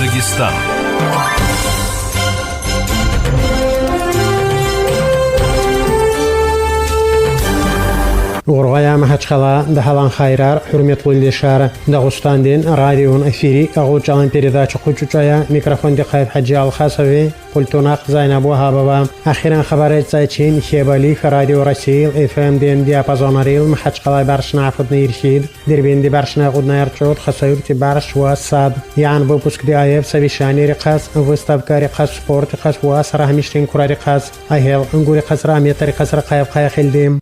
Дагестан. Ургая Махачкала, Дахалан Хайрар, Хурметлы Лишара, Дагустандин, радион эфири, Агучалан передача Хучучая, микрофон Дихаев Хаджи Алхасави, Пультунах Зайнабу Хабава, Ахиран Хабарет Зайчин, Хебалих, Радио Расил, ФМ Ден Диапазонарил, Махачкала Баршна Афудный Иршид, Дербин Дибаршна Гудна Ирчот, Хасаюрти Барш Васад, Ян выпуск Диаев, Совещание Рикас, выставка Рикас Спорт, Рикас Вас, Рахмиштин Кура Рикас, Ахел, Ангури Хасра, Метари Хасра Каев Хаяхилдим.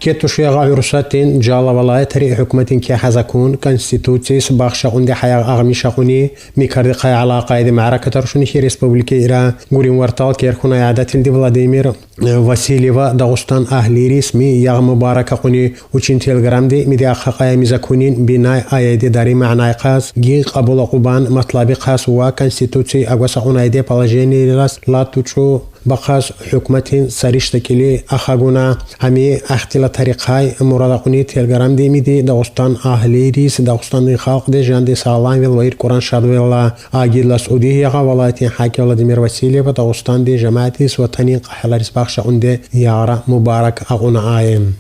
كتوشيا غايروساتين جالا ولاية تري حكومتين كي حزكون كونستيتوتسي سباق شاقون دي حياة أغمي شاقوني ميكاردي قاي علاقة دي معركة ترشوني كي ريسبوبليكي إيران غورين ورطال كيرخونا يعداتين دي فلاديمير واسيليفا داغستان أهلي رسمي يغ مباركة قوني وچين تيلغرام دي ميدي أخا قايا ميزاكونين بناي آيدي داري معناي قاس جي قبول قبان مطلبي قاس و كونستيتوتسي أغواساقون آيدي بالاجيني لاس لا توچو بخاص حكومتين سريشتكلي أخاقونا همي اختلا طريقاي مرادقوني تلگرام دي ميدي داغستان أهلي ريس داغستان دي خلق دي جان دي سالان والوير قرآن شادويلا آجيد لسعودي يغا ولاتين حاكي ولاديمير واسيليف داغستان دي جماعتيس وطنين قحلا ريس باخشا اندي يارا مبارك أغونا آيم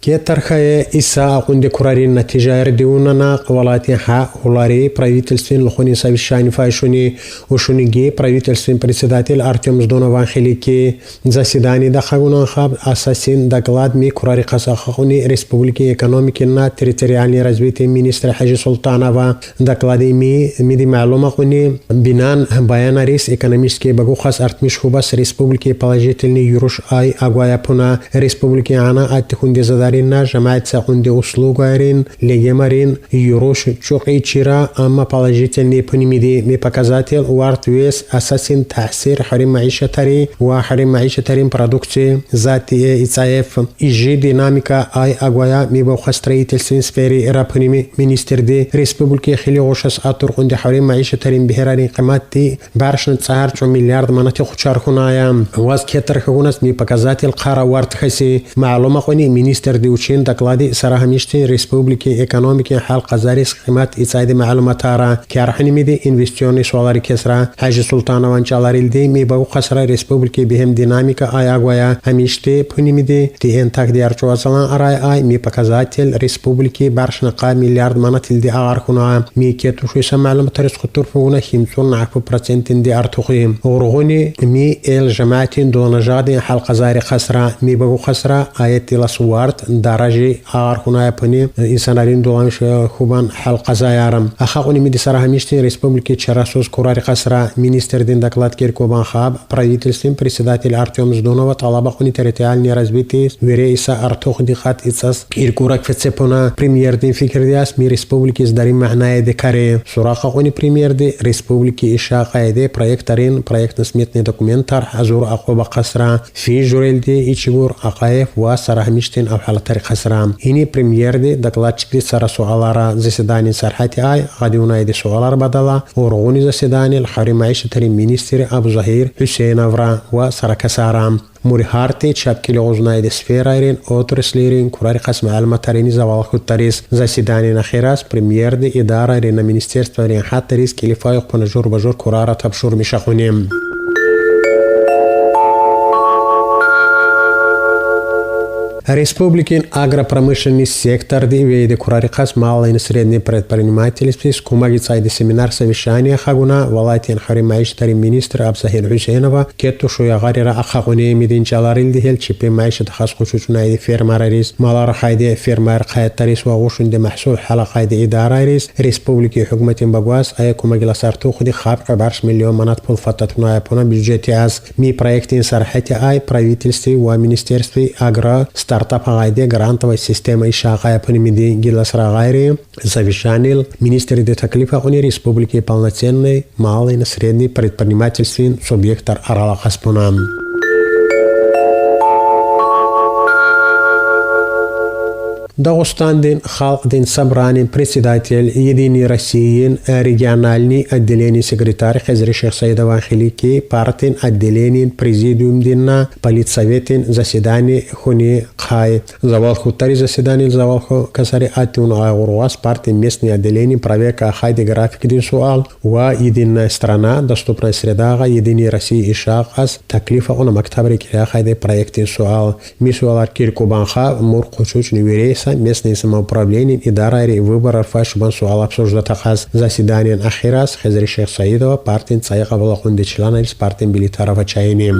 كيترخي إساء قند كرارين نتيجة يردوننا قوالاتين حا هولاري правительствен لخوني سابشاني فايشوني وشونيجي правительствен председатель Артем Здонован Хелики заседание дахагуна хаб ассасин доклад ми курари қасахуни республики экономики на территориальное развитие министра Хаджи Султанова доклади миди معلومة قوني بنان بيانا ريس экономические багухас артмиш хубас республики положительный юруш ай агуая пуна республики ана аттихунди задари جماعة ساقوندي услугайрин легемарин юруш чуқи чира أما положительный пунimиди ми показатель варт вес ассасин тахсир харим маиша тари ва харим маиша тарин продукции зати ИЦАФ ижи динамика ай агвая ми бауха строительствен сфери рапуними министр ди республики хили гошас атургунди харим маиша тарин бихерарин қиматти баршн цахар 4 миллиард манати хучархуная ваз кетер хунас ми показатель қара варт хаси معلومة قوني министр وچين دقلادي سراهميشتين ريسبوبليكي ايكونوميكي حلقة زاريس قيمات إتسايدي معلوماتارا كارحني ميدي انفستيوني سوالاري كسرا حاجة سلطانة وانشالاري دي مي باو قصرا ريسبوبليكي بهم ديناميكا آي اغوايا هميشتي بوني ميدي تي انتاك دي ارچوازالان اراي مي показатель ريسبوبليكي بارشنقا مليارد ماناتل دي اغاركونا مي كيتوشويسا معلوماتاري سخطور فونا خيمسون نعفو برسنتين دي ارتوخيم ورغوني مي الجماعتين دونجادي حلقة زاري قصرا مي باو قصرا آياتي لاسوارت درجة آرخونا يبني إنسانين دوامش خوبان حلقة زايرم أخاقوني ميدي سراهميشتين ريسبوبليكي چراسوز كوراري قصرا министр دين доклад كيركوبان خاب правительствен председатель Артем Здонова طلبقوني территориальное развитие верейса артох дихат ицас иркурак фецепона премьер дин фикр диас ми республики сдарим махная декаре сурахaqوني премьер ди республики ишаqa эде проектарин проектно-сметный документар азур aquba قصرا في جوريل دي ичигур ақаев ва сарахмиштин أو حالة طريق خسرام هني بريمير دي دقلات شكري سارة سؤالارا زيسداني سارحاتي آي غاديونا يدي سؤالار بدلا ورغوني زيسداني الحري معيشة ترين مينيستري أبو زهير حسين أفرا وسارة كسارام موريهارتي تشابكي لغوزنا يدي سفيرايرين أوترسليرين كوراري قسم علمتاريني زوالخو التاريس زيسداني نخيراس بريمير دي إدارة رينا مينيستيرستو رين حتى ريس كيليفايق بنجور بجور كورارة تبشور مشاقونيم Республикин агропромышленный сектор виде курарикас малое и среднее предпринимательство скумагицайди семинар совещания хагуна валатин харимаиш тарим министр Абзахир Хусейнова кету шуягарира ахагуне мидинчаларилди хел чипи маишет хасхучучунайди фермарарис малар хайди фермар хайттарис вагушунде محسوب حلقة دي إدارة رئيس ريسبوبليكي حكومة باغواس أيكو مجلس أرتوخ دي خابق 4 مليون منات بول فتاتنا يبونا بجيتي از مي проектين سرحتي أي правительстве ومنستيرстве агро стартап غايدي грантовая система ишаqa японимиди гиласра гайри завещанил министр де таклифа они республики полноценный малый и средний предпринимательский субъект аралахаспунам Дагестандин Халкдин Собранин председатель Единой России региональный отделение секретарь Хезри Шейх Саидова Хилики партин отделение президиум дина политсоветин заседание хуни хай завал хутари заседание завал касари атун агурвас партин местный отделение проверка хайди график дин суал ва единая страна доступная среда Единой России ишак ас таклифа он мактабри киля хайди проектин суал мисуалар киркубанха мур кучуч нуверейса местное самоуправление и дарари выборов фашбан суал обсуждать хаз заседание ахирас Хезри Шейх Саидова партин цайка была хунди члена из партин билитарова чайним.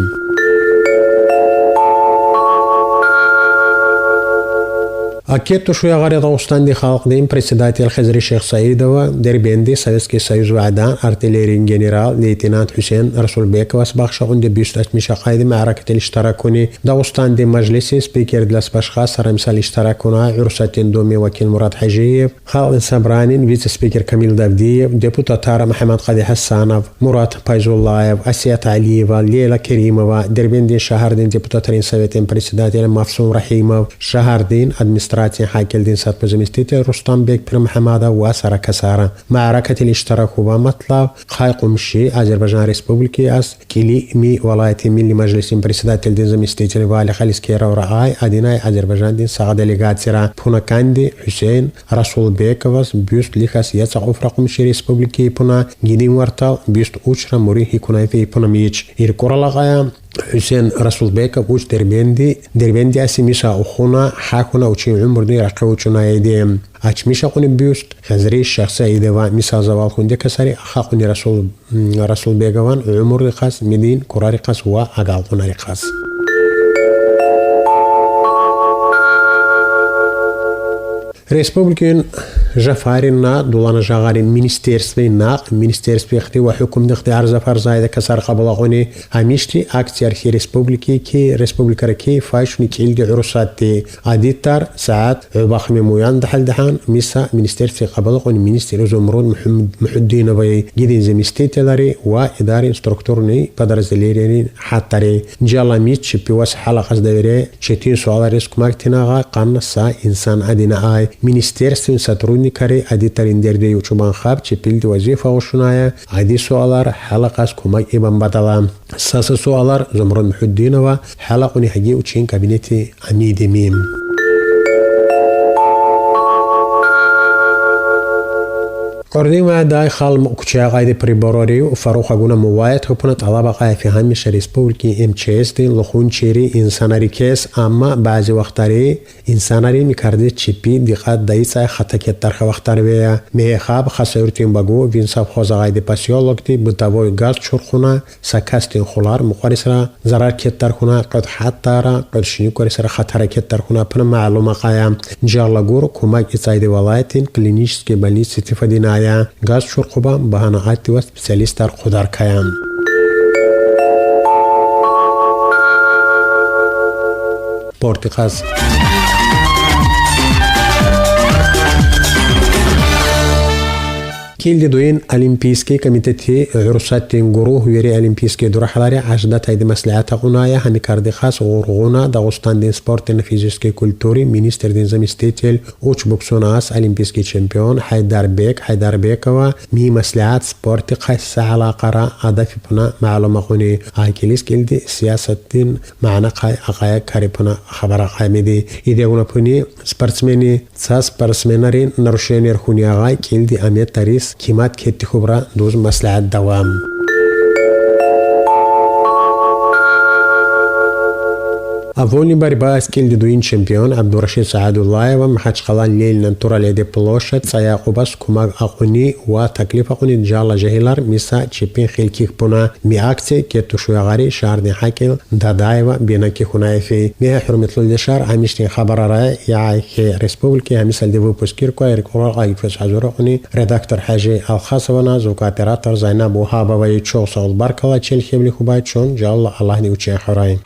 Акету шуягари Дагестанди Халкдин председатель Хезри Шейх Саидова Дербенди Советский Союз вадан артиллерий генерал лейтенант Хусейн Расулбеков сбахшагунди бюстас мишакайди معركة الاشتراكوني Дагестанди مجلس سبيكر دلاس باشخاص رمسال اشتراكونا عرساتين دومي وكيل مراد حجيب خالد سبرانين فيس سبيكر كميل دافديев депутатар محمد قادي حسانов مراد Пайзуллаев Асият Алиева Лейла Керимова Дербенди Шахардин депутатарин советин председатель Мавсум Рахимов Шахардин администратор حاكل سات заместитель Рустам Бек Пирмахамада واسرة كسارة معركة الاشتراك ومطلب خايقم شي أذربيجان ريسبوبليكي أس كيلي مي ولاية ملي مجلس بريسيداتل دين заместитель والي خالسكيرا ورعاي أديناي أذربيجان دين ساق делегاتيرا بونا كاندي حسين رسول بيكوس بيست ليخاس يتسع أفرقم شي ريسبوبليكي بونا جيدين ورطال بيست أوشرا مريحي كوناي في بونا ميج إيركورا لغايا حسين رسول بيكا وش دربندي أسميشا أخونا حاكونا وشي عمر دي رقوتشنا يديم أشميشا قوني بيوست خزري الشخص إيدوا مثال زوال خوندي كساري خاقوني رسول بيكا وان عمر رقاس مدين كورا رقاس وأقالقونا رقاس Республикин Жафарина Дулана Жагарин министерстве хти ва хукум дихти арзафар зайда касар қаблагони амишти акцияр республики ки республикара ки файшуни килди урусатти адитар саат бахми муян дахалдахан миса министерстве қаблагони министр Зумруд Мухуддиновой гидин заместителяри ва идарин структурни подразделения хаттари джаламит чипивас халақас доверие четин суаларис кумактинага қаннаса инсан адина ай министерствен сотрудникари адитарин дерде учубан хаб чепилди вазифа ушуная ади суалар халақас кумак ибан бадала саса суалар Зумруд Мухуддинова халақуни хаги учин кабинети амиди мим قرديما داي خال كوچا قايد بريبوروري وفاروق اغونا موایت حکومت طلب قای في همیشه ریسپوبلیکی ام دي لخون چيري انساناری کس اما بعضی وقتاری انساناری میکرده چپی دقت دایسای خطا کتر وقتار ویا میخاب خسورتين باگو وینساب خوز قايد پاسیولوگتی بتاوی گاز چورخونا سکاستين خولار مقارسرا ضرر کتر خونا قد حتارا قد شنی کورسرا خطر کتر خونا پن معلومه قایم جالاگور کمک ایساید ولایتین کلینیشسکی بلیس استفاده گاز شرقوبا بهانه‌ات و سپیشالیستر خودار کیان. پرتغال كيل دوين أولمبيسكي كميتتي عرساتين جروه ويري أولمبيسكي دور حلاري عشدة هيدي مسلعات غنايا هني كاردي خاص غورغونا داغستان دين سبورتين فيزيسكي كولتوري مينيستر دين زمستيتل اوش بوكسوناس أولمبيسكي تشامبيون حيدار بيكوا مي مسلعات سبورتي خاصة على قراء أضافي بنا معلومة غني آيكيليس كيلدي سياسة دين معنا قايا كاري بنا خبر قايمدي إذا غنا بني سبورتسميني سبورتسمينارين نرشينير خونيا غاي كيلدي أميت تاريس كيمات كيتي خبرة دوز مسلعة دوام أفوني برباس كيل دوين شامبيون عبد الرشيد سعد الله ومحاج قلان ليل ننتورا لدي بلوشة سياقو بس كماغ أقوني وتكليف أقوني جالا جهيلار ميسا تشيبين خيل كيك بنا مياكتي كيتو شويغاري شاردين حاكل دادايوا بينا كي خناي في ميها حرمت للدشار عميشتين خبر راي يعي كي ريسبوبلكي هميسال ديفو بوسكيركو يريكورا غايب فس حجورقوني ريداكتور حاجي الخاصوانا زوكاتراتر زينب وهابا ويتشو صول باركلا تشيل خيبلي خبايتشون جالا الله نيوچي حراي